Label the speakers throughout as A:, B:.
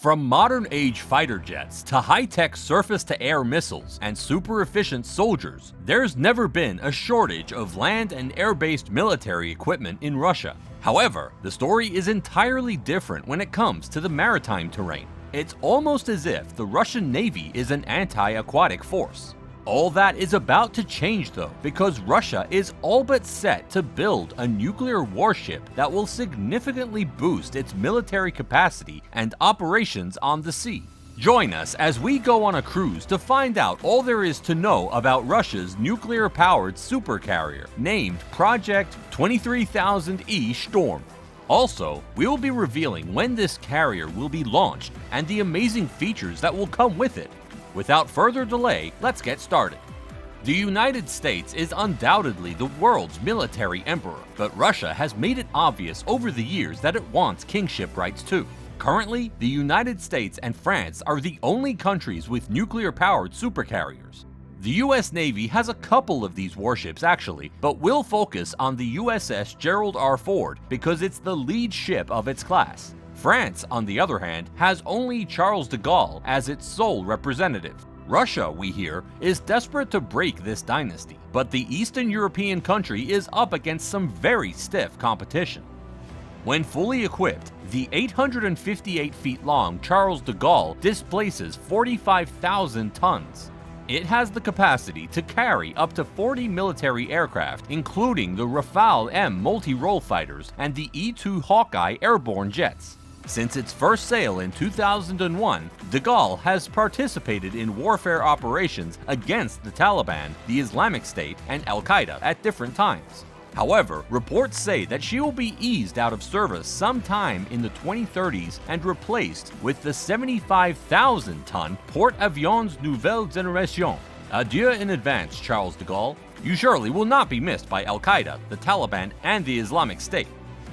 A: From modern-age fighter jets to high-tech surface-to-air missiles and super-efficient soldiers, there's never been a shortage of land and air-based military equipment in Russia. However, the story is entirely different when it comes to the maritime terrain. It's almost as if the Russian Navy is an anti-aquatic force. All that is about to change though, because Russia is all but set to build a nuclear warship that will significantly boost its military capacity and operations on the sea. Join us as we go on a cruise to find out all there is to know about Russia's nuclear-powered supercarrier, named Project 23,000E Shtorm. Also, we will be revealing when this carrier will be launched and the amazing features that will come with it. Without further delay, let's get started. The United States is undoubtedly the world's military emperor, but Russia has made it obvious over the years that it wants kingship rights too. Currently, the United States and France are the only countries with nuclear-powered supercarriers. The US Navy has a couple of these warships actually, but we'll focus on the USS Gerald R. Ford because it's the lead ship of its class. France, on the other hand, has only Charles de Gaulle as its sole representative. Russia, we hear, is desperate to break this dynasty, but the Eastern European country is up against some very stiff competition. When fully equipped, the 858 feet long Charles de Gaulle displaces 45,000 tons. It has the capacity to carry up to 40 military aircraft, including the Rafale M multi-role fighters and the E-2 Hawkeye airborne jets. Since its first sail in 2001, de Gaulle has participated in warfare operations against the Taliban, the Islamic State, and Al-Qaeda at different times. However, reports say that she will be eased out of service sometime in the 2030s and replaced with the 75,000-ton Porte-Avions Nouvelle Génération. Adieu in advance, Charles de Gaulle. You surely will not be missed by Al-Qaeda, the Taliban, and the Islamic State.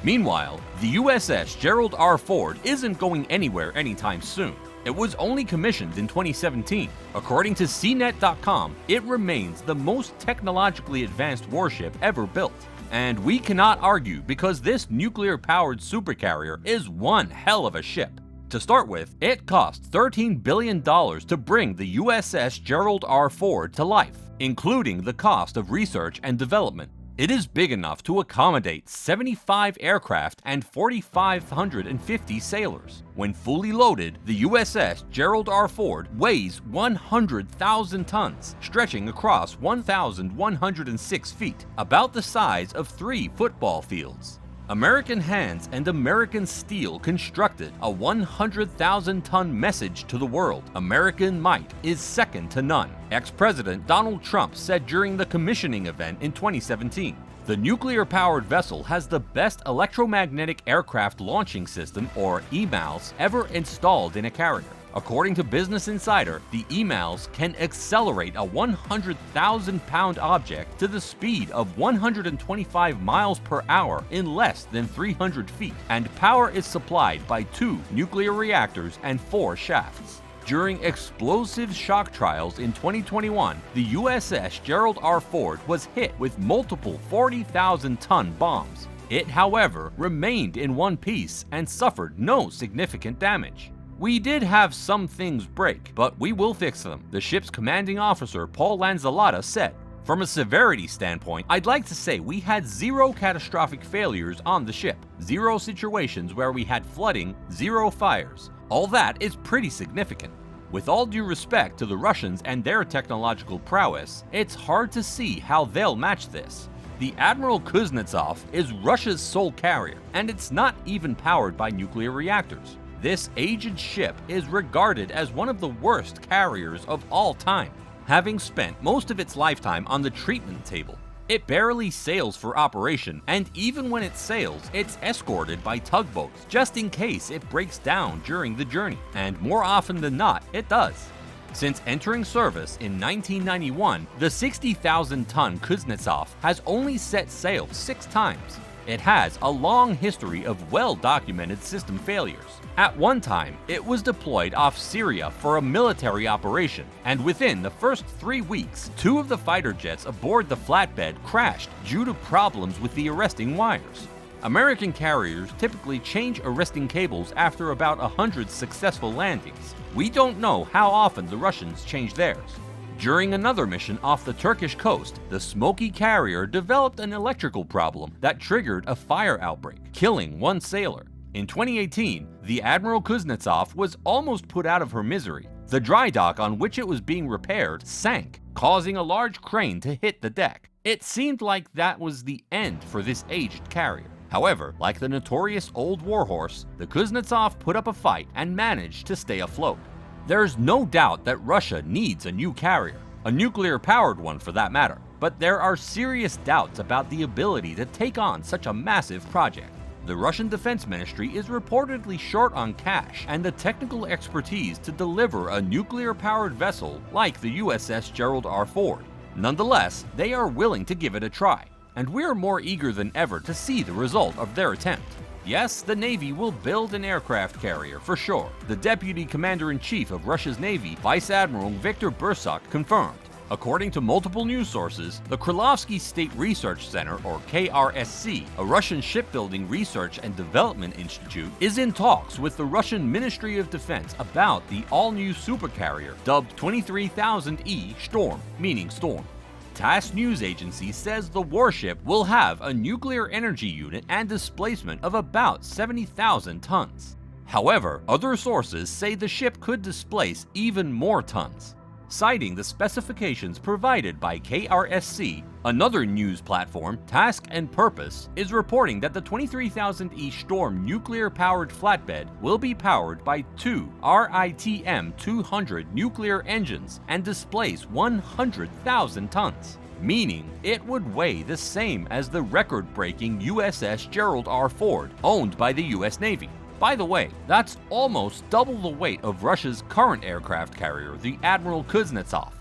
A: Meanwhile, the USS Gerald R. Ford isn't going anywhere anytime soon. It was only commissioned in 2017. According to CNET.com, it remains the most technologically advanced warship ever built. And we cannot argue because this nuclear-powered supercarrier is one hell of a ship. To start with, it cost $13 billion to bring the USS Gerald R. Ford to life, including the cost of research and development. It is big enough to accommodate 75 aircraft and 4,550 sailors. When fully loaded, the USS Gerald R. Ford weighs 100,000 tons, stretching across 1,106 feet, about the size of 3 football fields. American hands and American steel constructed a 100,000-ton message to the world. American might is second to none, ex-President Donald Trump said during the commissioning event in 2017. The nuclear-powered vessel has the best electromagnetic aircraft launching system, or EMALS, ever installed in a carrier. According to Business Insider, the EMALS can accelerate a 100,000-pound object to the speed of 125 miles per hour in less than 300 feet, and power is supplied by 2 nuclear reactors and 4 shafts. During explosive shock trials in 2021, the USS Gerald R. Ford was hit with multiple 40,000-ton bombs. It, however, remained in one piece and suffered no significant damage. We did have some things break, but we will fix them, the ship's commanding officer Paul Lanzalata said. From a severity standpoint, I'd like to say we had 0 catastrophic failures on the ship, 0 situations where we had flooding, 0 fires. All that is pretty significant. With all due respect to the Russians and their technological prowess, it's hard to see how they'll match this. The Admiral Kuznetsov is Russia's sole carrier, and it's not even powered by nuclear reactors. This aged ship is regarded as one of the worst carriers of all time, having spent most of its lifetime on the treatment table. It barely sails for operation, and even when it sails, it's escorted by tugboats just in case it breaks down during the journey, and more often than not, it does. Since entering service in 1991, the 60,000-ton Kuznetsov has only set sail 6 times. It has a long history of well-documented system failures. At one time, it was deployed off Syria for a military operation, and within the first 3 weeks, 2 of the fighter jets aboard the flatbed crashed due to problems with the arresting wires. American carriers typically change arresting cables after about 100 successful landings. We don't know how often the Russians change theirs. During another mission off the Turkish coast, the Smoky carrier developed an electrical problem that triggered a fire outbreak, killing one sailor. In 2018, the Admiral Kuznetsov was almost put out of her misery. The dry dock on which it was being repaired sank, causing a large crane to hit the deck. It seemed like that was the end for this aged carrier. However, like the notorious old warhorse, the Kuznetsov put up a fight and managed to stay afloat. There's no doubt that Russia needs a new carrier, a nuclear-powered one for that matter, but there are serious doubts about the ability to take on such a massive project. The Russian Defense Ministry is reportedly short on cash and the technical expertise to deliver a nuclear-powered vessel like the USS Gerald R. Ford. Nonetheless, they are willing to give it a try, and we're more eager than ever to see the result of their attempt. Yes, the Navy will build an aircraft carrier for sure, the Deputy Commander-in-Chief of Russia's Navy, Vice Admiral Viktor Bursak, confirmed. According to multiple news sources, the Krylovsky State Research Center, or KRSC, a Russian shipbuilding research and development institute, is in talks with the Russian Ministry of Defense about the all-new supercarrier dubbed 23,000E Shtorm, meaning storm. TASS news agency says the warship will have a nuclear energy unit and displacement of about 70,000 tons. However, other sources say the ship could displace even more tons. Citing the specifications provided by KRSC, another news platform, Task and Purpose, is reporting that the 23,000E Shtorm nuclear-powered flatbed will be powered by two RITM-200 nuclear engines and displace 100,000 tons, meaning it would weigh the same as the record-breaking USS Gerald R. Ford, owned by the US Navy. By the way, that's almost double the weight of Russia's current aircraft carrier, the Admiral Kuznetsov.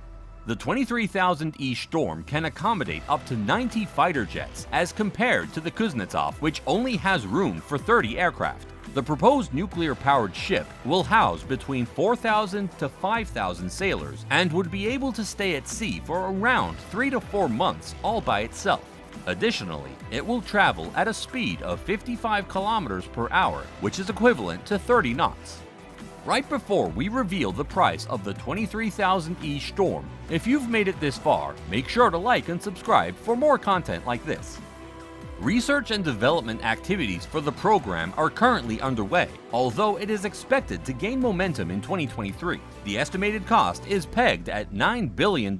A: The 23,000E Shtorm can accommodate up to 90 fighter jets, as compared to the Kuznetsov, which only has room for 30 aircraft. The proposed nuclear-powered ship will house between 4,000 to 5,000 sailors and would be able to stay at sea for around 3 to 4 months all by itself. Additionally, it will travel at a speed of 55 kilometers per hour, which is equivalent to 30 knots. Right before we reveal the price of the 23,000E Shtorm, if you've made it this far, make sure to like and subscribe for more content like this. Research and development activities for the program are currently underway, although it is expected to gain momentum in 2023. The estimated cost is pegged at $9 billion.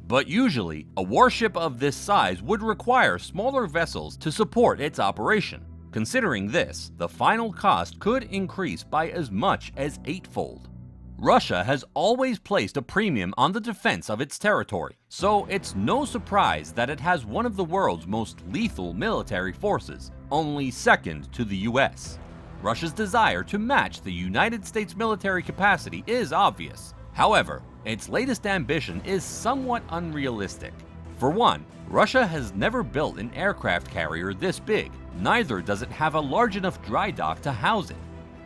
A: But usually, a warship of this size would require smaller vessels to support its operation. Considering this, the final cost could increase by as much as 8-fold. Russia has always placed a premium on the defense of its territory, so it's no surprise that it has one of the world's most lethal military forces, only second to the US. Russia's desire to match the United States military capacity is obvious. However, its latest ambition is somewhat unrealistic. For one, Russia has never built an aircraft carrier this big, neither does it have a large enough dry dock to house it.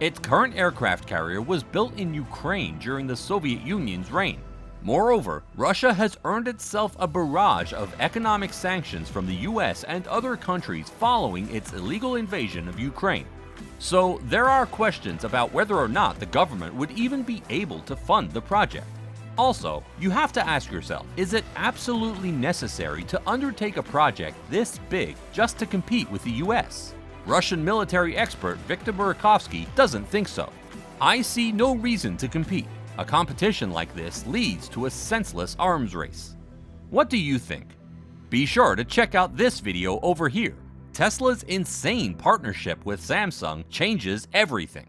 A: Its current aircraft carrier was built in Ukraine during the Soviet Union's reign. Moreover, Russia has earned itself a barrage of economic sanctions from the US and other countries following its illegal invasion of Ukraine. So there are questions about whether or not the government would even be able to fund the project. Also, you have to ask yourself, is it absolutely necessary to undertake a project this big just to compete with the US? Russian military expert Viktor Burakovsky doesn't think so. I see no reason to compete. A competition like this leads to a senseless arms race. What do you think? Be sure to check out this video over here. Tesla's insane partnership with Samsung changes everything.